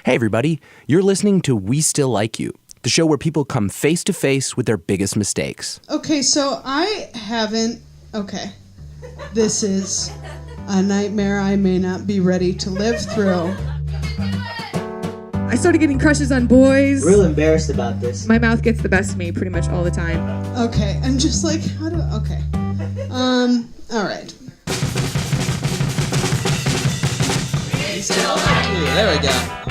Hey everybody, you're listening to We Still Like You, the show where people come face to face with their biggest mistakes. Okay, so this is a nightmare I may not be ready to live through. I started getting crushes on boys. Real embarrassed about this. My mouth gets the best of me pretty much all the time. Okay, I'm just like, all right. There we go.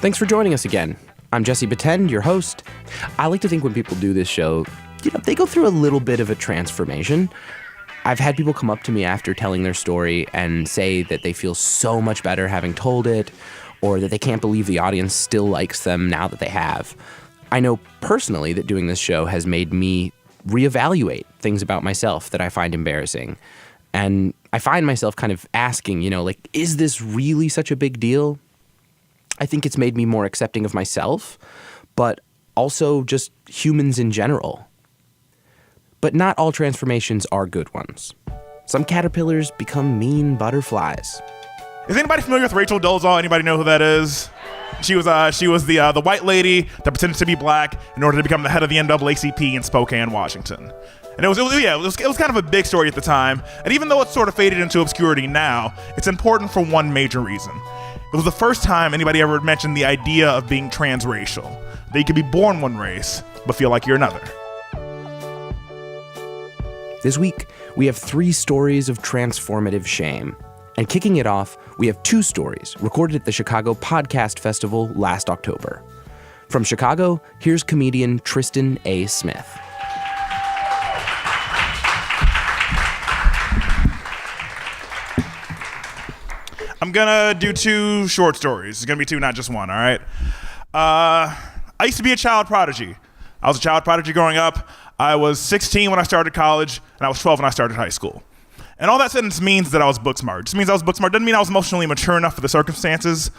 Thanks for joining us again. I'm Jesse Batend, your host. I like to think when people do this show, they go through a little bit of a transformation. I've had people come up to me after telling their story and say that they feel so much better having told it, or that they can't believe the audience still likes them now that they have. I know personally that doing this show has made me reevaluate things about myself that I find embarrassing. And I find myself kind of asking, is this really such a big deal? I think it's made me more accepting of myself, but also just humans in general. But not all transformations are good ones. Some caterpillars become mean butterflies. Is anybody familiar with Rachel Dolezal? Anybody know who that is? She was the white lady that pretended to be black in order to become the head of the NAACP in Spokane, Washington. And it was kind of a big story at the time. And even though it's sort of faded into obscurity now, it's important for one major reason. It was the first time anybody ever mentioned the idea of being transracial, that you could be born one race, but feel like you're another. This week, we have 3 stories of transformative shame. And kicking it off, we have 2 stories recorded at the Chicago Podcast Festival last October. From Chicago, here's comedian Tristan A. Smith. I'm gonna do 2 short stories. It's gonna be 2, not just 1, all right? I used to be a child prodigy. I was a child prodigy growing up. I was 16 when I started college, and I was 12 when I started high school. And all that sentence means that I was book smart. It just means I was book smart. Doesn't mean I was emotionally mature enough for the circumstances.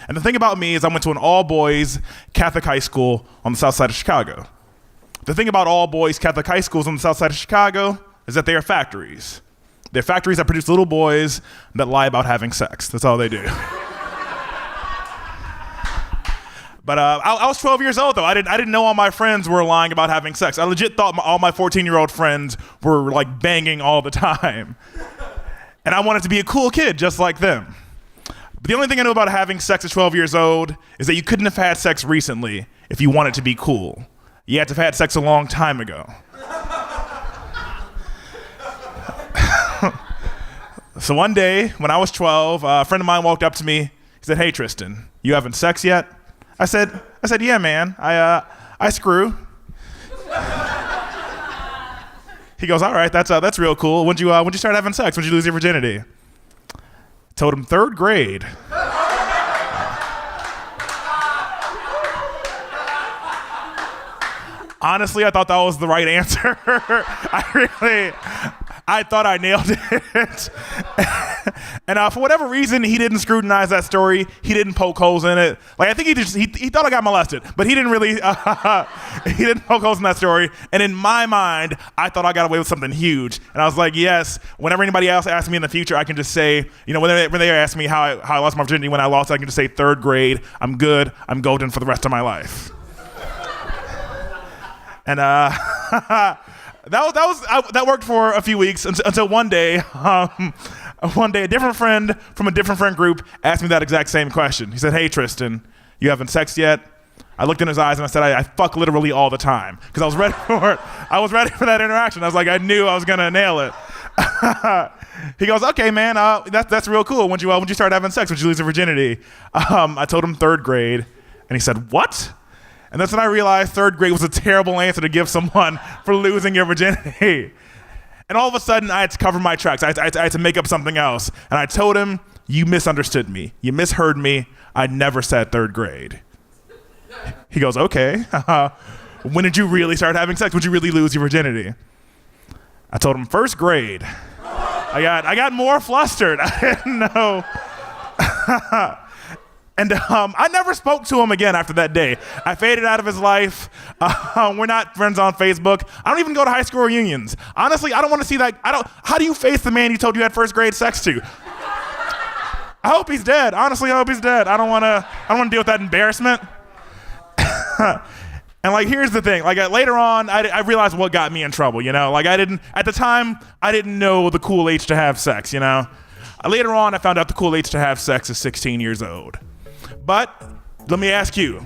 And the thing about me is I went to an all-boys Catholic high school on the south side of Chicago. The thing about all-boys Catholic high schools on the south side of Chicago is that they are factories. They're factories that produce little boys that lie about having sex. That's all they do. But I was 12 years old, though. I didn't know all my friends were lying about having sex. I legit thought all my 14-year-old friends were, like, banging all the time. And I wanted to be a cool kid just like them. But the only thing I knew about having sex at 12 years old is that you couldn't have had sex recently if you wanted to be cool. You had to have had sex a long time ago. So one day, when I was 12, a friend of mine walked up to me. He said, "Hey, Tristan, you having sex yet?" I said, "Yeah, man. I screw." He goes, "All right, that's real cool. When'd you start having sex? When'd you lose your virginity?" Told him 3rd grade. Honestly, I thought that was the right answer. I thought I nailed it. And for whatever reason, he didn't scrutinize that story. He didn't poke holes in it. Like, I think he thought I got molested, but he didn't really, he didn't poke holes in that story. And in my mind, I thought I got away with something huge. And I was like, yes, whenever anybody else asks me in the future, I can just say, when they ask me how I lost my virginity when I lost, I can just say 3rd grade, I'm good, I'm golden for the rest of my life. And that worked for a few weeks until one day, a different friend from a different friend group asked me that exact same question. He said, "Hey, Tristan, you having sex yet?" I looked in his eyes and I said, I fuck literally all the time, because I was ready for it. I was ready for that interaction. I was like, I knew I was gonna nail it. He goes, "Okay, man, that's real cool. When'd you start having sex? When'd you lose your virginity?" I told him 3rd grade, and he said, "What?" And that's when I realized 3rd grade was a terrible answer to give someone for losing your virginity. And all of a sudden, I had to cover my tracks. I had to make up something else. And I told him, "You misunderstood me. You misheard me. I never said 3rd grade." He goes, "Okay. When did you really start having sex? Would you really lose your virginity?" I told him 1st grade. I got more flustered. I didn't know. And I never spoke to him again after that day. I faded out of his life. We're not friends on Facebook. I don't even go to high school reunions. Honestly, I don't want to see that. How do you face the man you told you had 1st grade sex to? I hope he's dead. Honestly, I hope he's dead. I don't want to deal with that embarrassment. And like, here's the thing. Like later on, I realized what got me in trouble. Like at the time, I didn't know the cool age to have sex. Later on, I found out the cool age to have sex is 16 years old. But let me ask you,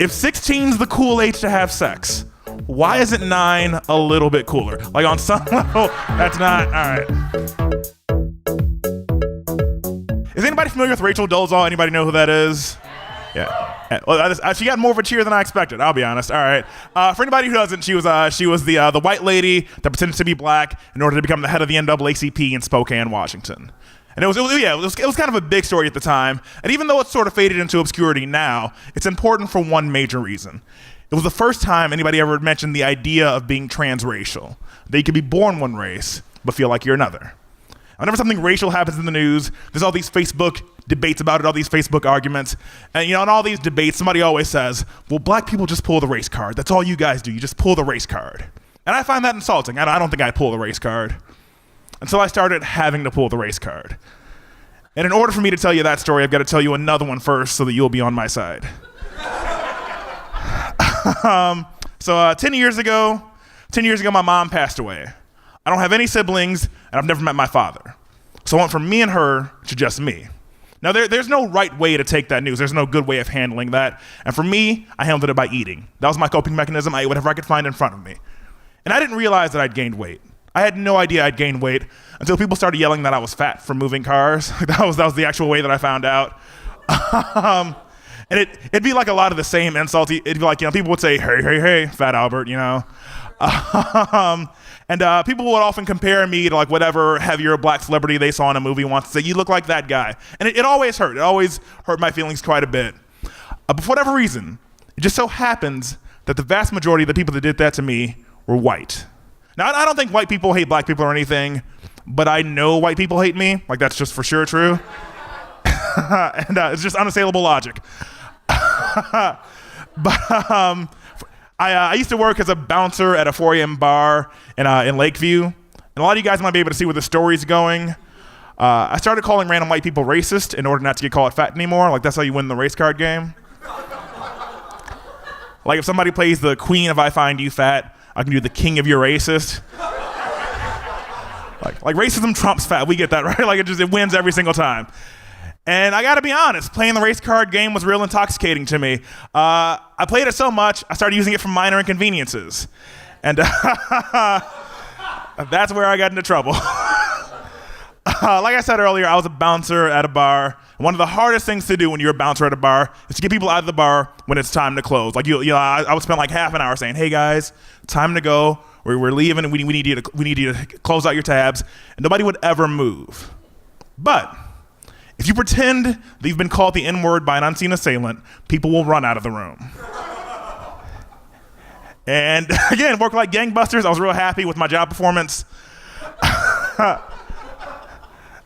if 16's the cool age to have sex, why isn't 9 a little bit cooler? Like on some level, that's not, all right. Is anybody familiar with Rachel Dolezal? Anybody know who that is? Yeah. Well, she got more of a cheer than I expected, I'll be honest. All right. For anybody who doesn't, she was the white lady that pretended to be black in order to become the head of the NAACP in Spokane, Washington. And it was kind of a big story at the time. And even though it's sort of faded into obscurity now, it's important for one major reason. It was the first time anybody ever mentioned the idea of being transracial, that you could be born one race, but feel like you're another. Whenever something racial happens in the news, there's all these Facebook debates about it, all these Facebook arguments. And in all these debates, somebody always says, well, black people just pull the race card. That's all you guys do. You just pull the race card. And I find that insulting. I don't think I pull the race card. And so I started having to pull the race card. And in order for me to tell you that story, I've got to tell you another one first so that you'll be on my side. So 10 years ago, my mom passed away. I don't have any siblings, and I've never met my father. So I went from me and her to just me. Now, there's no right way to take that news. There's no good way of handling that. And for me, I handled it by eating. That was my coping mechanism. I ate whatever I could find in front of me. And I didn't realize that I'd gained weight. I had no idea I'd gained weight until people started yelling that I was fat from moving cars. That was the actual way that I found out. And it'd be like a lot of the same insults. It'd be like, people would say, hey, Fat Albert, And people would often compare me to like whatever heavier black celebrity they saw in a movie once, say, you look like that guy. And it always hurt. It always hurt my feelings quite a bit. But for whatever reason, it just so happens that the vast majority of the people that did that to me were white. Now, I don't think white people hate black people or anything, but I know white people hate me. Like, that's just for sure true. And it's just unassailable logic. But I used to work as a bouncer at a 4 a.m. bar in Lakeview. And a lot of you guys might be able to see where the story's going. I started calling random white people racist in order not to get called fat anymore. Like, that's how you win the race card game. Like, if somebody plays the queen of I find you fat, I can do the king of you're racist. Like racism trumps fat. We get that, right? Like, it wins every single time. And I gotta be honest, playing the race card game was real intoxicating to me. I played it so much, I started using it for minor inconveniences. And that's where I got into trouble. Like I said earlier, I was a bouncer at a bar. One of the hardest things to do when you're a bouncer at a bar is to get people out of the bar when it's time to close. Like I would spend like half an hour saying, "Hey guys, time to go. We're leaving, and we need you to close out your tabs." And nobody would ever move. But if you pretend that you've been called the N-word by an unseen assailant, people will run out of the room. And again, worked like gangbusters. I was real happy with my job performance.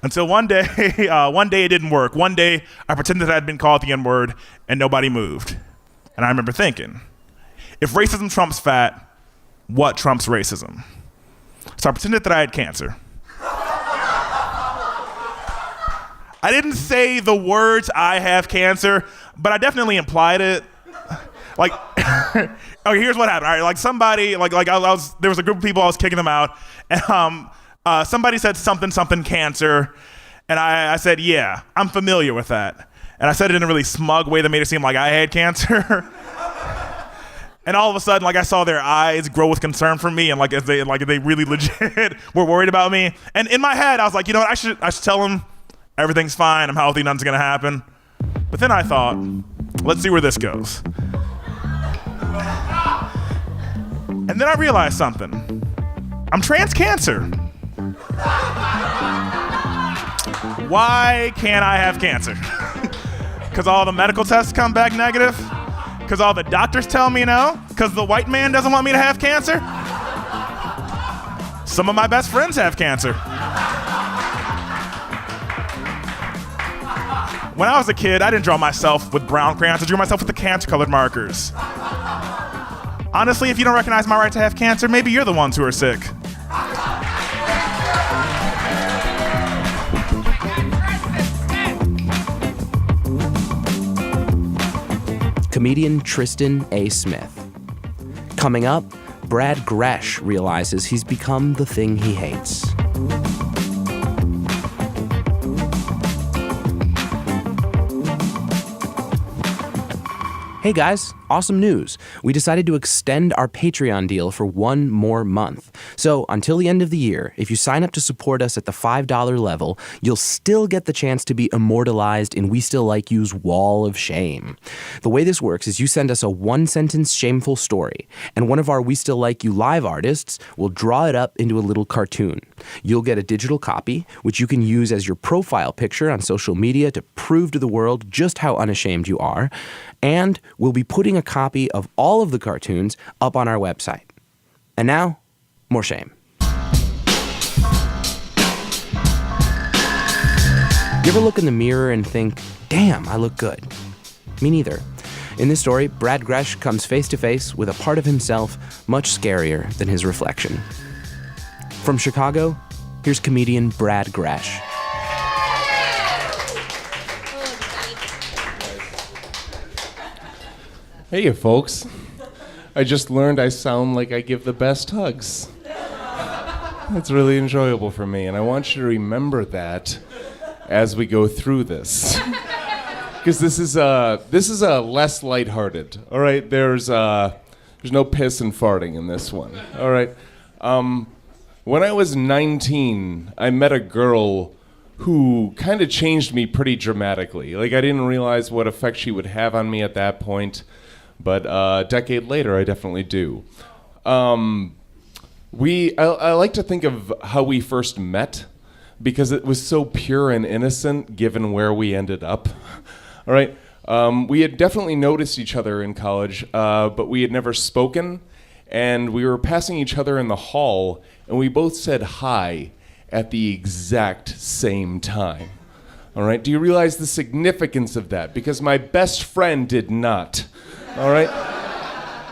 Until one day it didn't work. One day I pretended that I'd been called the N-word and nobody moved. And I remember thinking, if racism trumps fat, what trumps racism? So I pretended that I had cancer. I didn't say the words "I have cancer," but I definitely implied it. Like, okay, here's what happened. All right, like somebody, there was a group of people, I was kicking them out, and somebody said something cancer, and I said, yeah, I'm familiar with that. And I said it in a really smug way that made it seem like I had cancer. And all of a sudden, like, I saw their eyes grow with concern for me, and like if they really legit were worried about me. And in my head, I was like, you know what, I should tell them everything's fine, I'm healthy, nothing's gonna happen. But then I thought, let's see where this goes. And then I realized something. I'm trans cancer. Why can't I have cancer? Because all the medical tests come back negative? Because all the doctors tell me no? Because the white man doesn't want me to have cancer? Some of my best friends have cancer. When I was a kid, I didn't draw myself with brown crayons. I drew myself with the cancer-colored markers. Honestly, if you don't recognize my right to have cancer, maybe you're the ones who are sick. comedian Tristan A. Smith. Coming up, Brad Groesch realizes he's become the thing he hates. Hey guys, awesome news. We decided to extend our Patreon deal for one more month. So until the end of the year, if you sign up to support us at the $5 level, you'll still get the chance to be immortalized in We Still Like You's Wall of Shame. The way this works is you send us a one-sentence shameful story, and one of our We Still Like You live artists will draw it up into a little cartoon. You'll get a digital copy, which you can use as your profile picture on social media to prove to the world just how unashamed you are. And we'll be putting a copy of all of the cartoons up on our website. And now, more shame. You ever look in the mirror and think, damn, I look good? Me neither. In this story, Brad Groesch comes face to face with a part of himself much scarier than his reflection. From Chicago, here's comedian Brad Groesch. Hey, folks. I just learned I sound like I give the best hugs. That's really enjoyable for me, and I want you to remember that as we go through this. Because this is a less lighthearted. All right, there's no piss and farting in this one. All right. When I was 19, I met a girl who kind of changed me pretty dramatically. Like, I didn't realize what effect she would have on me at that point. But a decade later, I definitely do. I like to think of how we first met because it was so pure and innocent given where we ended up. All right. We had definitely noticed each other in college, but we had never spoken. And we were passing each other in the hall, and we both said hi at the exact same time. All right. Do you realize the significance of that? Because my best friend did not. All right?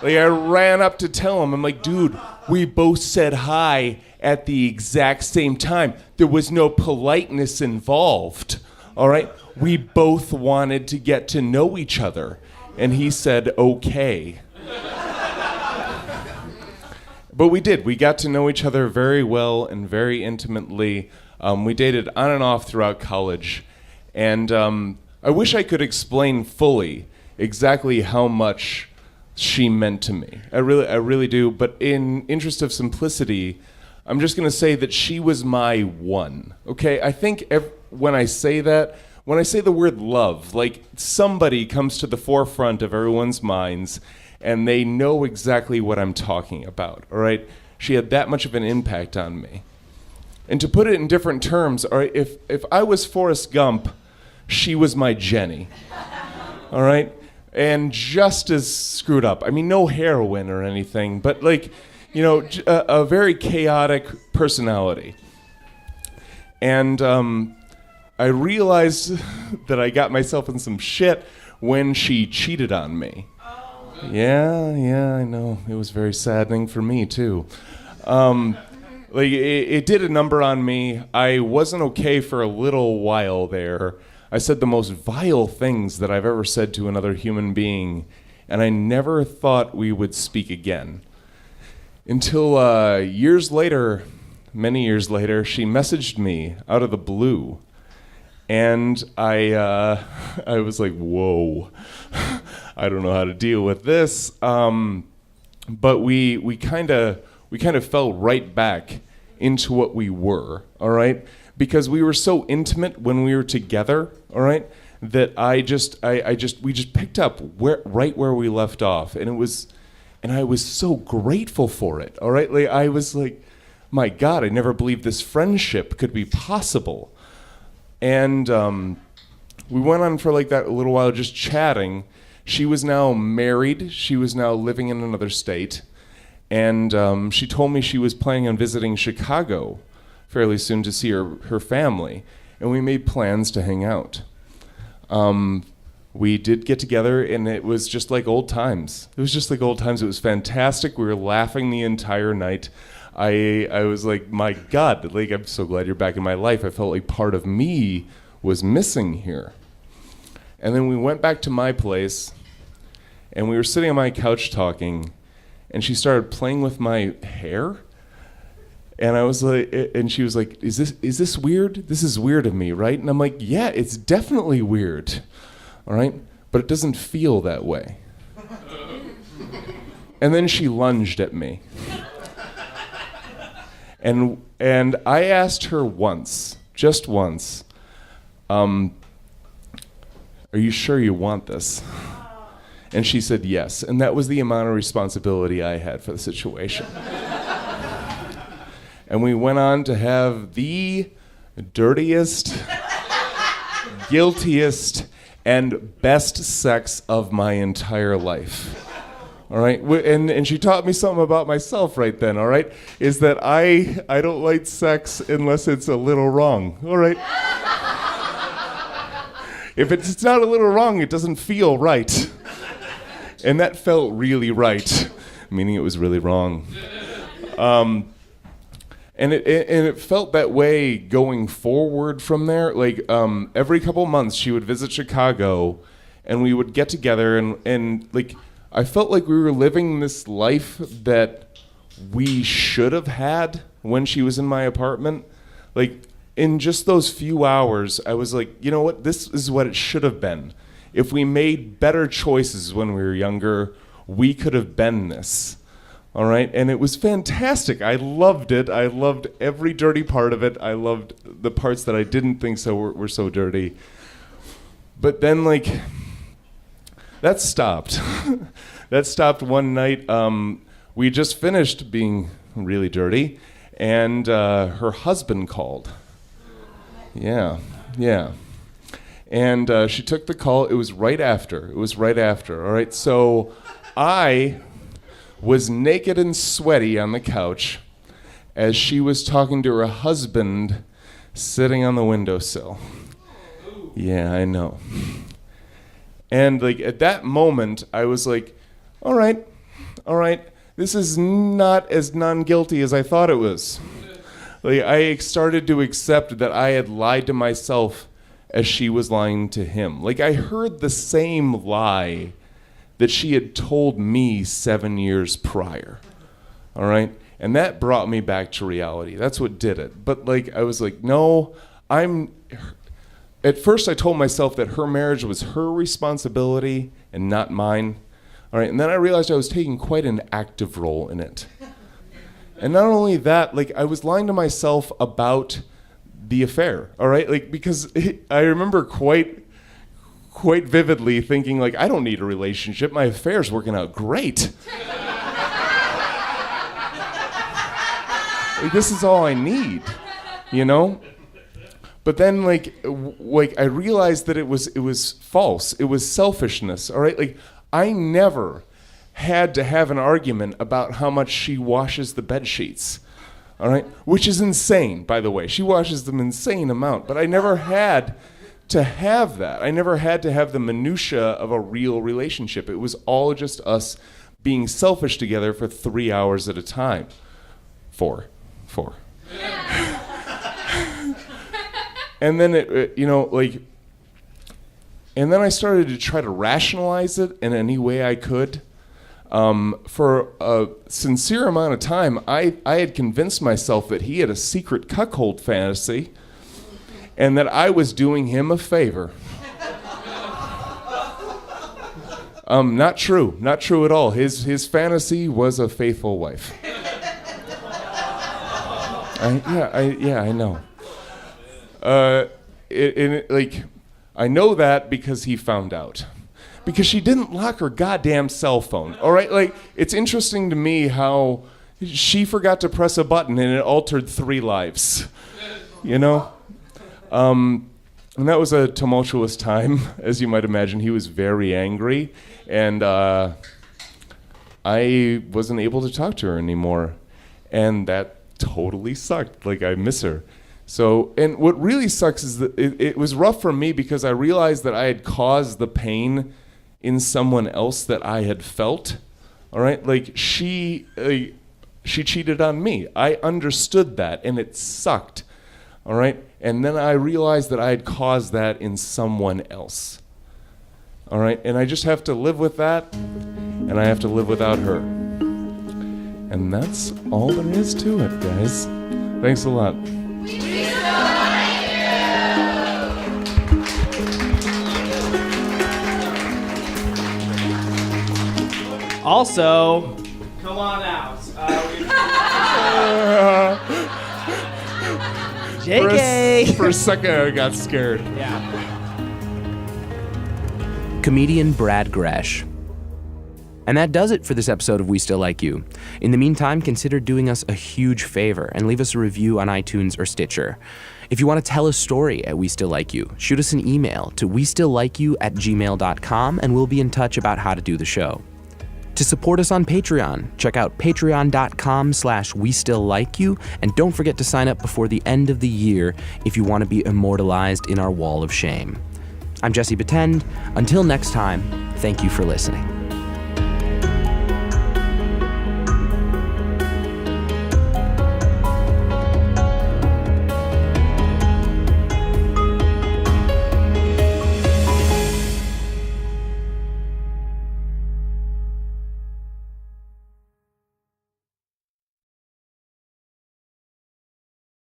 Like, I ran up to tell him, I'm like, dude, we both said hi at the exact same time. There was no politeness involved. All right? We both wanted to get to know each other. And he said, okay. But we did. We got to know each other very well and very intimately. We dated on and off throughout college. And I wish I could explain fully exactly how much she meant to me. I really do. But in interest of simplicity, I'm just going to say that she was my one. Okay? I think when I say that, when I say the word love, like, somebody comes to the forefront of everyone's minds and they know exactly what I'm talking about. All right? She had that much of an impact on me. And to put it in different terms, all right, if I was Forrest Gump, she was my Jenny. All right? And just as screwed up. I mean, no heroin or anything, but, like, you know, a very chaotic personality. And I realized that I got myself in some shit when she cheated on me. Yeah, I know. It was very saddening for me, too. Like, it did a number on me. I wasn't okay for a little while there. I said the most vile things that I've ever said to another human being, and I never thought we would speak again. Until years later, many years later, she messaged me out of the blue, and I was like, whoa, I don't know how to deal with this. But we kind of fell right back into what we were, all right? Because we were so intimate when we were together, all right, that we just picked up right where we left off, and I was so grateful for it, all right. Like, I was like, my God, I never believed this friendship could be possible, and we went on for like that a little while, just chatting. She was now married. She was now living in another state, and she told me she was planning on visiting Chicago fairly soon to see her family, and we made plans to hang out. We did get together, and it was just like old times. It was fantastic. We were laughing the entire night. I was like, my God, like, I'm so glad you're back in my life. I felt like part of me was missing here. And then we went back to my place, And we were sitting on my couch talking, and she started playing with my hair. And I was like, and she was like, is this weird? This is weird of me, right? And I'm like, yeah, it's definitely weird, all right? But it doesn't feel that way. And then she lunged at me. And I asked her once, just once, are you sure you want this? And she said yes. And that was the amount of responsibility I had for the situation. And we went on to have the dirtiest, guiltiest, and best sex of my entire life. All right, and she taught me something about myself right then, all right, is that I don't like sex unless it's a little wrong, all right? If it's not a little wrong, it doesn't feel right. And that felt really right, meaning it was really wrong. And it felt that way going forward from there. Like every couple months, she would visit Chicago, and we would get together, and like I felt like we were living this life that we should have had when she was in my apartment. Like in just those few hours, I was like, you know what? This is what it should have been. If we made better choices when we were younger, we could have been this. All right, and it was fantastic. I loved it. I loved every dirty part of it. I loved the parts that I didn't think were so dirty. But then, like, that stopped. That stopped one night. We just finished being really dirty, and her husband called. Yeah. And she took the call. It was right after. All right, so I was naked and sweaty on the couch as she was talking to her husband sitting on the windowsill. Yeah, I know. And like at that moment, I was like, all right, this is not as non-guilty as I thought it was. Like I started to accept that I had lied to myself as she was lying to him. Like I heard the same lie that she had told me 7 years prior, all right? And that brought me back to reality. That's what did it. But like, I was like, no, at first I told myself that her marriage was her responsibility and not mine, all right? And then I realized I was taking quite an active role in it. And not only that, like I was lying to myself about the affair, all right? Like, because I remember quite vividly thinking like, I don't need a relationship. My affair's working out great. Like, this is all I need, you know? But then like I realized that it was false. It was selfishness, all right? Like I never had to have an argument about how much she washes the bed sheets. All right? Which is insane, by the way. She washes them insane amount, but I never had to have that. I never had to have the minutia of a real relationship. It was all just us being selfish together for 3 hours at a time. Four. And then and then I started to try to rationalize it in any way I could. For a sincere amount of time, I had convinced myself that he had a secret cuckold fantasy and that I was doing him a favor. Not true at all. His fantasy was a faithful wife. I know. I know that because he found out. Because she didn't lock her goddamn cell phone, all right? Like, it's interesting to me how she forgot to press a button and it altered 3 lives, you know? And that was a tumultuous time, as you might imagine. He was very angry, and I wasn't able to talk to her anymore. And that totally sucked. Like, I miss her. So, and what really sucks is that it was rough for me because I realized that I had caused the pain in someone else that I had felt. All right, like she cheated on me. I understood that, and it sucked. All right, and then I realized that I had caused that in someone else. All right, and I just have to live with that and I have to live without her. And that's all there is to it, guys. Thanks a lot. Also, come on out. JK. For a second, I got scared. Yeah. Comedian Brad Groesch. And that does it for this episode of We Still Like You. In the meantime, consider doing us a huge favor and leave us a review on iTunes or Stitcher. If you want to tell a story at We Still Like You, shoot us an email to westilllikeyu@gmail.com and we'll be in touch about how to do the show. To support us on Patreon, check out patreon.com/westilllikeyu, and don't forget to sign up before the end of the year if you want to be immortalized in our wall of shame. I'm Jesse Batend. Until next time, thank you for listening.